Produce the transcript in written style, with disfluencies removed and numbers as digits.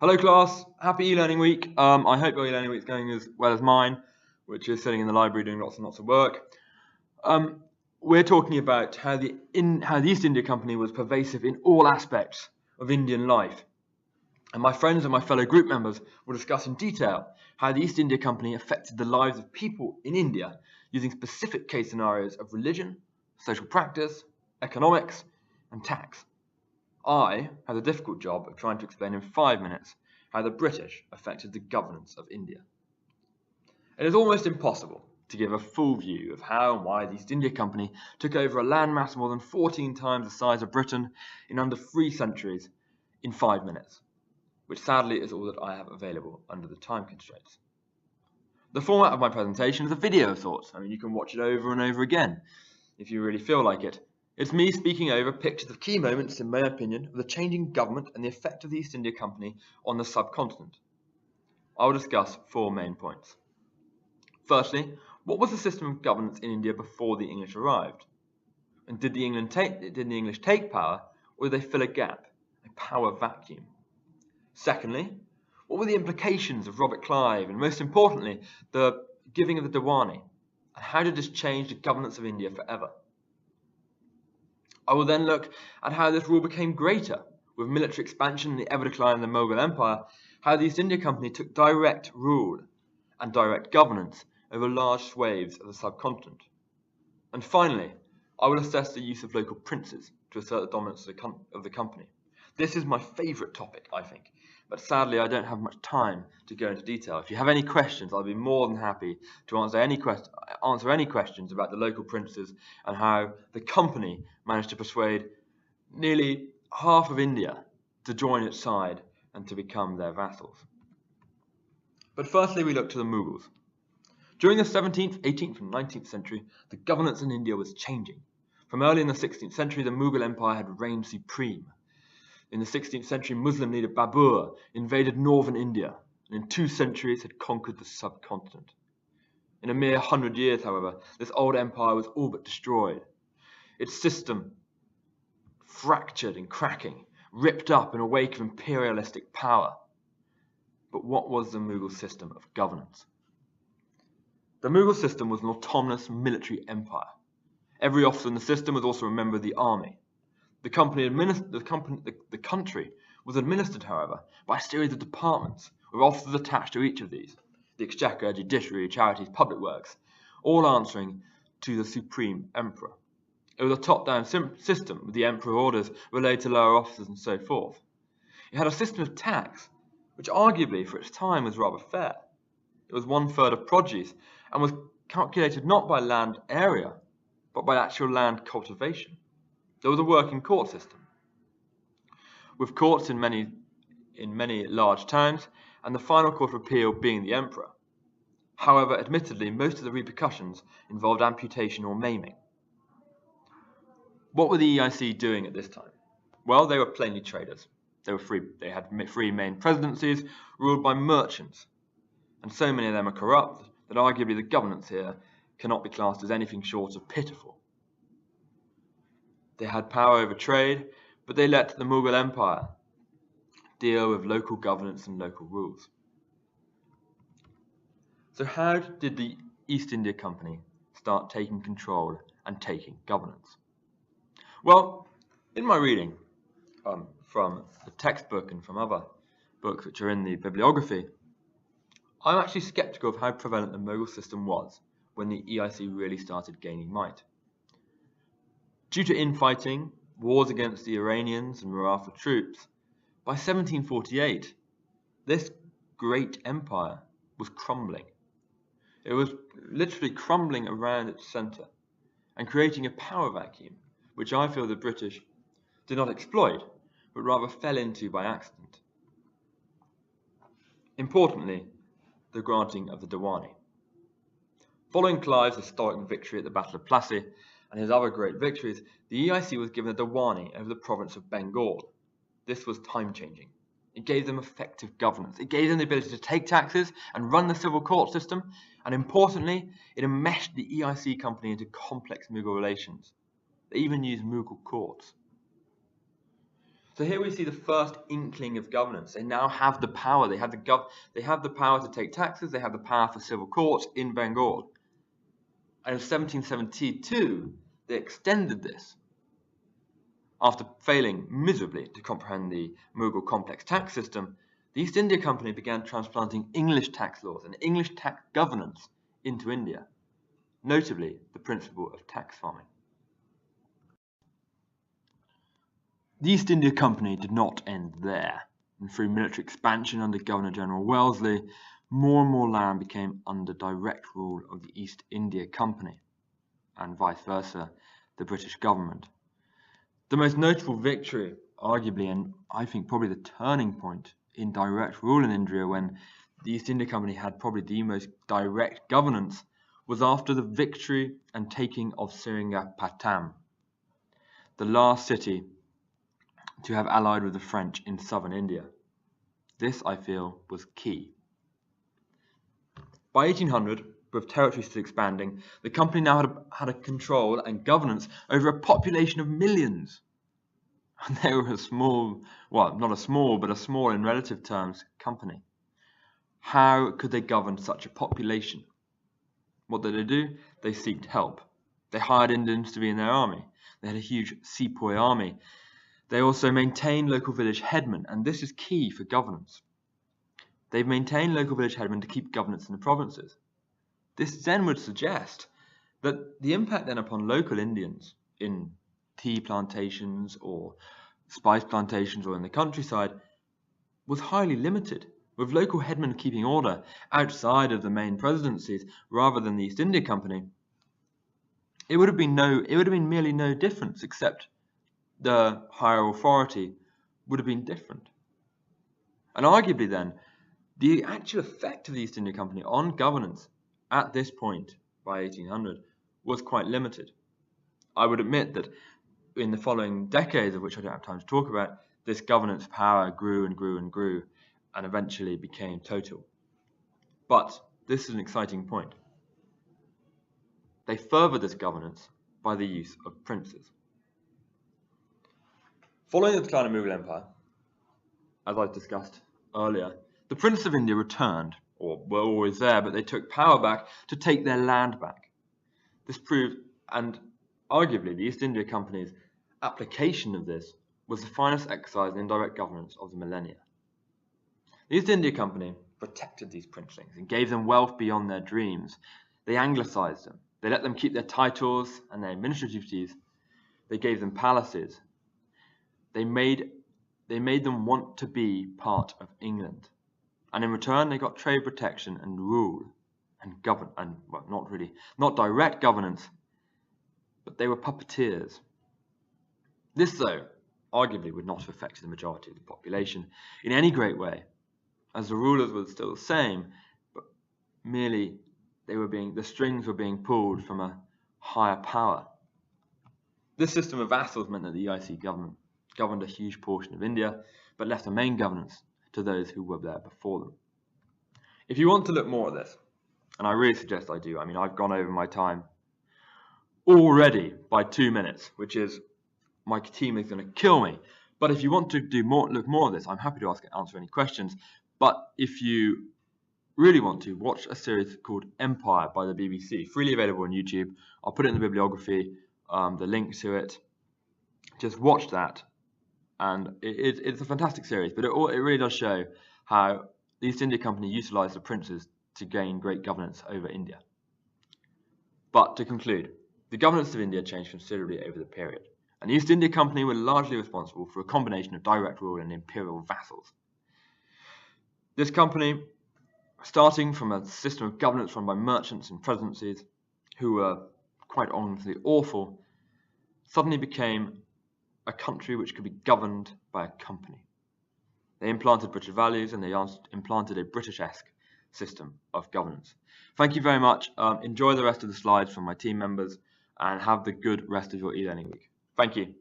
Hello class, happy e-learning week. I hope your e-learning week is going as well as mine, which is sitting in the library doing lots and lots of work. We're talking about how the East India Company was pervasive in all aspects of Indian life. And my friends and my fellow group members will discuss in detail how the East India Company affected the lives of people in India using specific case scenarios of religion, social practice, economics, and tax. I had the difficult job of trying to explain in 5 minutes how the British affected the governance of India. It is almost impossible to give a full view of how and why the East India Company took over a landmass more than 14 times the size of Britain in under 3 centuries in 5 minutes, which sadly is all that I have available under the time constraints. The format of my presentation is a video of sorts. You can watch it over and over again if you really feel like it. It's me speaking over pictures of key moments, in my opinion, of the changing government and the effect of the East India Company on the subcontinent. I will discuss 4 main points. Firstly, what was the system of governance in India before the English arrived? And did the English take power, or did they fill a gap, a power vacuum? Secondly, what were the implications of Robert Clive, and most importantly, the giving of the Diwani, and how did this change the governance of India forever? I will then look at how this rule became greater with military expansion and the ever-decline of the Mughal Empire, how the East India Company took direct rule and direct governance over large swathes of the subcontinent. And finally, I will assess the use of local princes to assert the dominance of the company. This is my favourite topic, I think, but sadly I don't have much time to go into detail. If you have any questions, I'll be more than happy to answer any questions about the local princes and how the company managed to persuade nearly half of India to join its side and to become their vassals. But firstly, we look to the Mughals. During the 17th, 18th and 19th century, the governance in India was changing. From early in the 16th century, the Mughal Empire had reigned supreme. In the 16th century, Muslim leader Babur invaded northern India, and in 2 centuries had conquered the subcontinent. In a mere 100 years, however, this old empire was all but destroyed. Its system fractured and cracking, ripped up in a wake of imperialistic power. But what was the Mughal system of governance? The Mughal system was an autonomous military empire. Every officer in the system was also a member of the army. The country was administered, however, by a series of departments, with officers attached to each of these: the exchequer, judiciary, charities, public works, all answering to the supreme emperor. It was a top-down system, with the emperor orders relayed to lower officers and so forth. It had a system of tax, which arguably for its time was rather fair. It was 1/3 of produce, and was calculated not by land area, but by actual land cultivation. There was a working court system, with courts in many large towns, and the final court of appeal being the emperor. However, admittedly, most of the repercussions involved amputation or maiming. What were the EIC doing at this time? Well, they were plainly traders. They had 3 main presidencies ruled by merchants, and so many of them are corrupt that arguably the governance here cannot be classed as anything short of pitiful. They had power over trade, but they let the Mughal Empire deal with local governance and local rules. So how did the East India Company start taking control and taking governance? Well, in my reading from the textbook and from other books which are in the bibliography, I'm actually sceptical of how prevalent the Mughal system was when the EIC really started gaining might. Due to infighting, wars against the Iranians and Maratha troops, by 1748, this great empire was crumbling. It was literally crumbling around its centre and creating a power vacuum, which I feel the British did not exploit, but rather fell into by accident. Importantly, the granting of the Diwani. Following Clive's historic victory at the Battle of Plassey and his other great victories, the EIC was given a Diwani over the province of Bengal. This was time-changing. It gave them effective governance. It gave them the ability to take taxes and run the civil court system, and importantly, it enmeshed the EIC company into complex Mughal relations. They even used Mughal courts. So here we see the first inkling of governance. They now have the power. They have the power to take taxes. They have the power for civil courts in Bengal. And in 1772, they extended this. After failing miserably to comprehend the Mughal complex tax system, the East India Company began transplanting English tax laws and English tax governance into India, notably the principle of tax farming. The East India Company did not end there, and through military expansion under Governor-General Wellesley, more and more land became under direct rule of the East India Company, and vice versa, the British government. The most notable victory, arguably, and I think probably the turning point in direct rule in India when the East India Company had probably the most direct governance, was after the victory and taking of Seringapatam, the last city to have allied with the French in southern India. This, I feel, was key. By 1800, with territory still expanding, the company now had a control and governance over a population of millions. And they were a small, well, not a small, but a small in relative terms company. How could they govern such a population? What did they do? They sought help. They hired Indians to be in their army. They had a huge sepoy army. They also maintained local village headmen, and this is key for governance. They've maintained local village headmen to keep governance in the provinces. This then would suggest that the impact then upon local Indians in tea plantations or spice plantations or in the countryside was highly limited, with local headmen keeping order outside of the main presidencies rather than the East India Company. It would have been merely no difference, except the higher authority would have been different. And arguably then, the actual effect of the East India Company on governance at this point, by 1800, was quite limited. I would admit that in the following decades, of which I don't have time to talk about, this governance power grew and grew and grew, and eventually became total. But this is an exciting point. They furthered this governance by the use of princes. Following the decline of Mughal Empire, as I've discussed earlier, the Princes of India returned, or were always there, but they took power back to take their land back. This proved, and arguably the East India Company's application of this was the finest exercise in indirect governance of the millennia. The East India Company protected these princelings and gave them wealth beyond their dreams. They anglicised them. They let them keep their titles and their administrative duties. They gave them palaces. They made them want to be part of England. And in return, they got trade protection and rule and govern, and well, not direct governance, but they were puppeteers. This, though, arguably would not have affected the majority of the population in any great way, as the rulers were still the same, but merely the strings were being pulled from a higher power. This system of vassals meant that the EIC government governed a huge portion of India, but left the main governance to those who were there before them. If you want to look more at this, and I really suggest I do, I mean, I've gone over my time already by 2 minutes, which is, my team is going to kill me. But if you want to look more at this, I'm happy to answer any questions. But if you really want to, watch a series called Empire by the BBC, freely available on YouTube. I'll put it in the bibliography, the link to it. Just watch that. And it's a fantastic series, but it really does show how the East India Company utilised the princes to gain great governance over India. But to conclude, the governance of India changed considerably over the period, and the East India Company were largely responsible for a combination of direct rule and imperial vassals. This company, starting from a system of governance run by merchants and presidencies, who were quite honestly awful, suddenly became a country which could be governed by a company. They implanted British values, and they implanted a British-esque system of governance. Thank you very much. Enjoy the rest of the slides from my team members, and have the good rest of your e-learning week. Thank you.